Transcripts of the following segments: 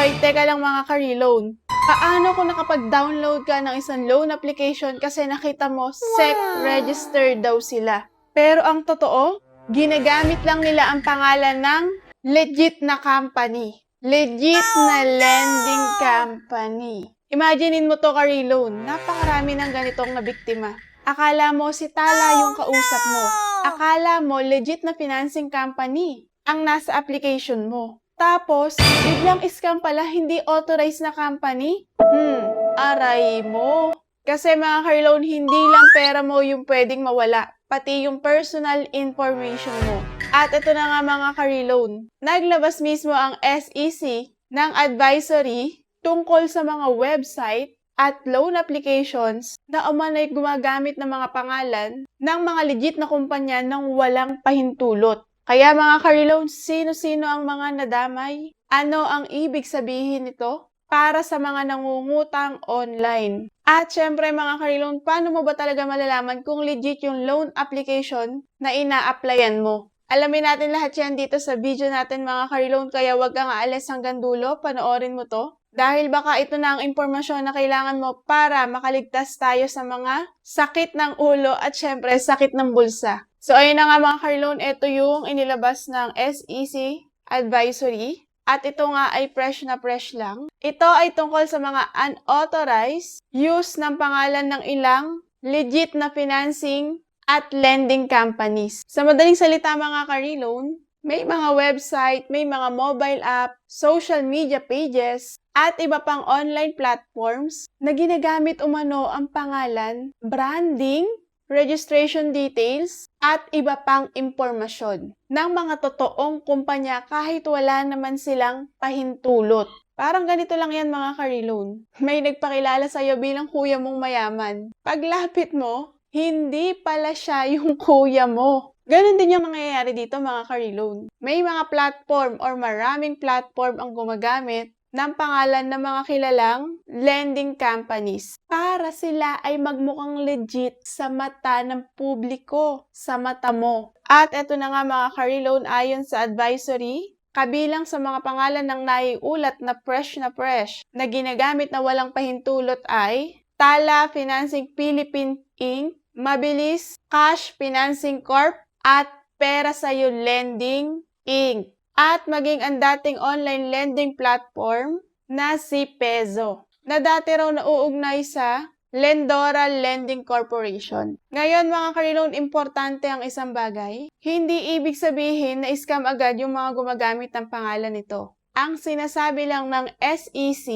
Hoy, teka lang mga ka-reloan. Paano kung nakapag-download ka ng isang loan application kasi nakita mo SEC registered daw sila? Pero ang totoo, ginagamit lang nila ang pangalan ng legit na company. Legit na lending company. Imaginein mo to ka-reloan, napakarami ng ganitong na biktima. Akala mo si Tala yung kausap mo. Akala mo legit na financing company ang nasa application mo. Tapos, biglang scam pala, hindi authorized na company? Aray mo. Kasi mga ka-reloan, hindi lang pera mo yung pwedeng mawala, pati yung personal information mo. At ito na nga mga ka-reloan, naglabas mismo ang SEC ng advisory tungkol sa mga website at loan applications na umano'y gumagamit ng mga pangalan ng mga legit na kumpanya ng walang pahintulot. Kaya mga ka-reloan, sino-sino ang mga nadamay? Ano ang ibig sabihin nito para sa mga nangungutang online? At syempre mga ka-reloan, paano mo ba talaga malalaman kung legit yung loan application na ina-applyan mo? Alamin natin lahat yan dito sa video natin mga ka-reloan, kaya wag kang aalis hanggang dulo, panoorin mo to. Dahil baka ito na ang impormasyon na kailangan mo para makaligtas tayo sa mga sakit ng ulo at syempre sakit ng bulsa. So ayun na nga mga ka-reloan, ito yung inilabas ng SEC advisory. At ito nga ay fresh na fresh lang. Ito ay tungkol sa mga unauthorized use ng pangalan ng ilang legit na financing at lending companies. Sa madaling salita mga ka-reloan, may mga website, may mga mobile app, social media pages, at iba pang online platforms na ginagamit umano ang pangalan, branding, registration details, at iba pang impormasyon ng mga totoong kumpanya kahit wala naman silang pahintulot. Parang ganito lang yan mga ka-reloan. May nagpakilala sa'yo bilang kuya mong mayaman. Paglapit mo, hindi pala siya yung kuya mo. Ganon din yung nangyayari dito mga ka-reloan. May mga platform or maraming platform ang gumagamit ng pangalan ng mga kilalang lending companies para sila ay magmukhang legit sa mata ng publiko, sa mata mo. At eto na nga mga ka-reloan, ayon sa advisory, kabilang sa mga pangalan ng naiulat na fresh na ginagamit na walang pahintulot ay Tala Financing Philippines Inc., Mabilis Cash Financing Corp., at Pera Sa'yo Lending Inc. At maging ang dating online lending platform na si Pezo, na dati raw nauugnay sa Lendora Lending Corporation. Ngayon mga ka-reloan, importante ang isang bagay. Hindi ibig sabihin na scam agad yung mga gumagamit ng pangalan nito. Ang sinasabi lang ng SEC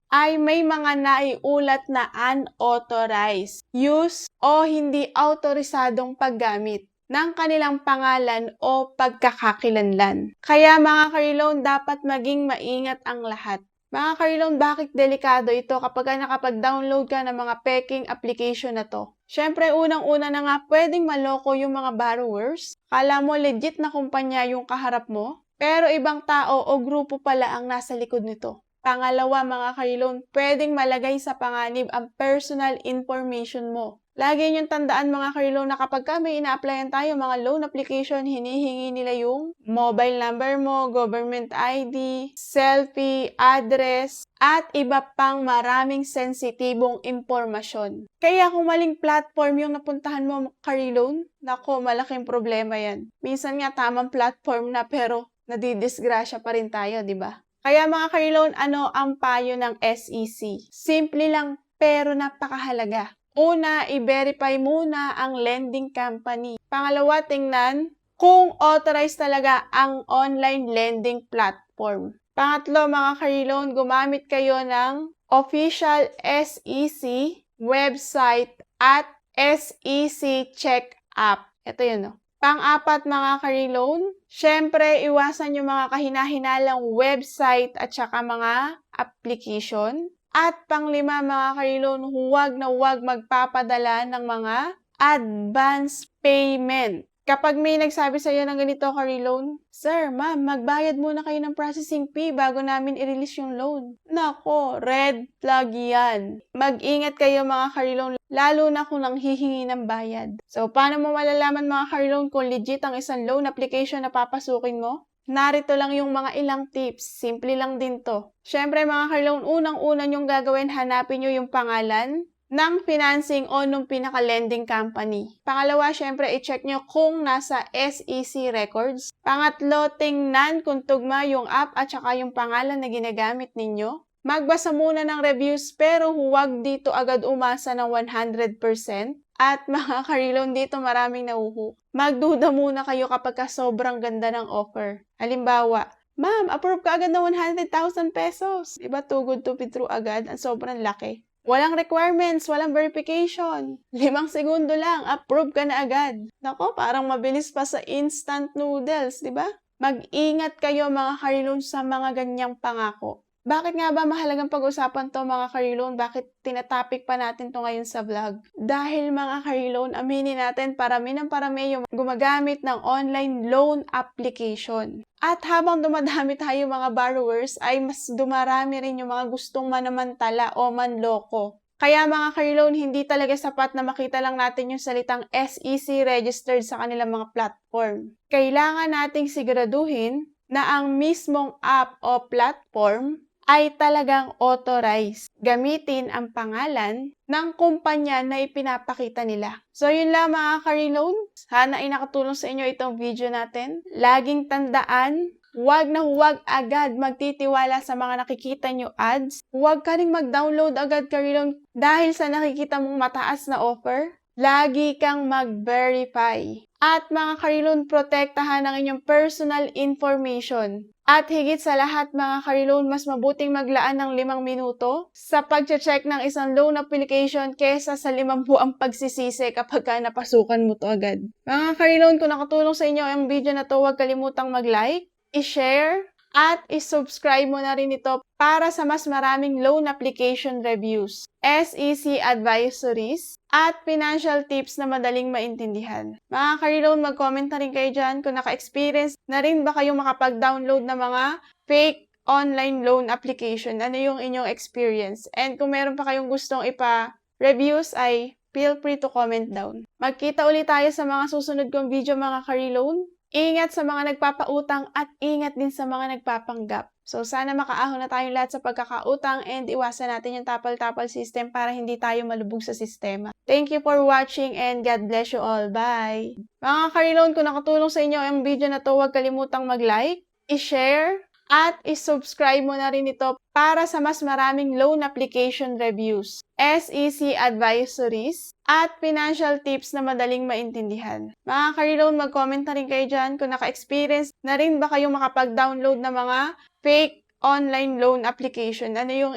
ay may mga naiulat na unauthorized use o hindi autorisadong paggamit ng kanilang pangalan o pagkakakilanlan. Kaya mga ka-reloan, dapat maging maingat ang lahat. Mga ka-reloan, bakit delikado ito kapag nakapag-download ka ng mga peking application na to? Syempre, unang-una na nga, pwedeng maloko yung mga borrowers. Kala mo legit na kumpanya yung kaharap mo, pero ibang tao o grupo pala ang nasa likod nito. Pangalawa, mga ka-reloan, pwedeng malagay sa panganib ang personal information mo. Lagi niyong tandaan mga ka-reloan na kapag may ina-applyan tayo mga loan application, hinihingi nila yung mobile number mo, government ID, selfie, address, at iba pang maraming sensitibong impormasyon. Kaya kung maling platform yung napuntahan mo ka-reloan, nako, malaking problema yan. Minsan nga tamang platform na pero nadidisgrasya pa rin tayo, di ba? Kaya mga ka-reloan, ano ang payo ng SEC? Simple lang pero napakahalaga. Una, i-verify muna ang lending company. Pangalawa, tingnan kung authorized talaga ang online lending platform. Pangatlo, mga ka-reloan, gumamit kayo ng official SEC website at SEC Check app. Ito yun, no? Pang-apat, mga ka-reloan, syempre, iwasan yung mga kahinahinalang website at saka mga application. At panglima mga ka-reloan, huwag na huwag magpapadala ng mga advance payment. Kapag may nagsabi sa iyo ng ganito ka-reloan, Sir, ma'am, magbayad muna kayo ng processing fee bago namin i-release yung loan. Nako, red flag yan. Mag-ingat kayo mga ka-reloan, lalo na kung nanghihingi ng bayad. So, paano mo malalaman mga ka-reloan kung legit ang isang loan application na papasukin mo? Narito lang yung mga ilang tips. Simple lang din to. Siyempre mga ka-loan, unang-una nyong gagawin, hanapin nyo yung pangalan ng financing o nung pinaka-lending company. Pangalawa, syempre, i-check nyo kung nasa SEC records. Pangatlo, tingnan kung tugma yung app at saka yung pangalan na ginagamit ninyo. Magbasa muna ng reviews pero huwag dito agad umasa ng 100%. At mga ka-reloan, dito maraming nauhu. Magduda muna kayo kapag sobrang ganda ng offer. Halimbawa, ma'am, approve ka agad ng 100,000 pesos. Diba, too good to be true agad? Ang sobrang laki. Walang requirements, walang verification. 5 segundo lang, approve ka na agad. Nako, parang mabilis pa sa instant noodles, di ba? Mag-ingat kayo mga ka-reloan sa mga ganyang pangako. Bakit nga ba mahalagang pag-usapan to mga ka-reloan? Bakit tinatopic pa natin to ngayon sa vlog? Dahil mga ka-reloan, aminin natin, parami ng parami yung gumagamit ng online loan application. At habang dumadami tayo mga borrowers, ay mas dumarami rin yung mga gustong manamantala o manloko. Kaya mga ka-reloan, hindi talaga sapat na makita lang natin yung salitang SEC registered sa kanilang mga platform. Kailangan nating siguraduhin na ang mismong app o platform ay talagang authorized. Gamitin ang pangalan ng kumpanya na ipinapakita nila. So yun lang mga ka-reloan. Sana ay nakatulong sa inyo itong video natin. Laging tandaan, huwag na huwag agad magtitiwala sa mga nakikita nyo ads. Huwag ka ring mag-download agad ka-reloan dahil sa nakikita mong mataas na offer. Lagi kang mag-verify. At mga ka-reloan, protektahan ang inyong personal information. At higit sa lahat mga ka-reloan, mas mabuting maglaan ng 5 minuto sa pag-check ng isang loan application kesa sa 5 buwang pagsisisi kapag napasukan mo to agad. Mga ka-reloan, kung nakatulong sa inyo ang video na to, huwag kalimutang mag-like, i-share, at i-subscribe mo na rin ito para sa mas maraming loan application reviews, SEC advisories, at financial tips na madaling maintindihan. Mga ka-reloan, mag-comment na rin kayo dyan kung naka-experience na rin ba kayong makapag-download ng mga fake online loan application. Ano yung inyong experience? And kung meron pa kayong gustong ipa-reviews ay feel free to comment down. Magkita ulit tayo sa mga susunod kong video mga ka-reloan. Ingat sa mga nagpapautang at ingat din sa mga nagpapanggap. So sana makaahon na tayong lahat sa pagkakautang and iwasan natin yung tapal-tapal system para hindi tayo malubog sa sistema. Thank you for watching and God bless you all. Bye! Mga ka-reloan, kung nakatulong sa inyo ang video na to, huwag kalimutang mag-like, i-share, at i-subscribe mo na rin ito para sa mas maraming loan application reviews, SEC advisories, at financial tips na madaling maintindihan. Mga ka-reloan, mag-comment na rin kayo dyan kung naka-experience na rin ba kayong makapag-download ng mga fake online loan application. Ano yung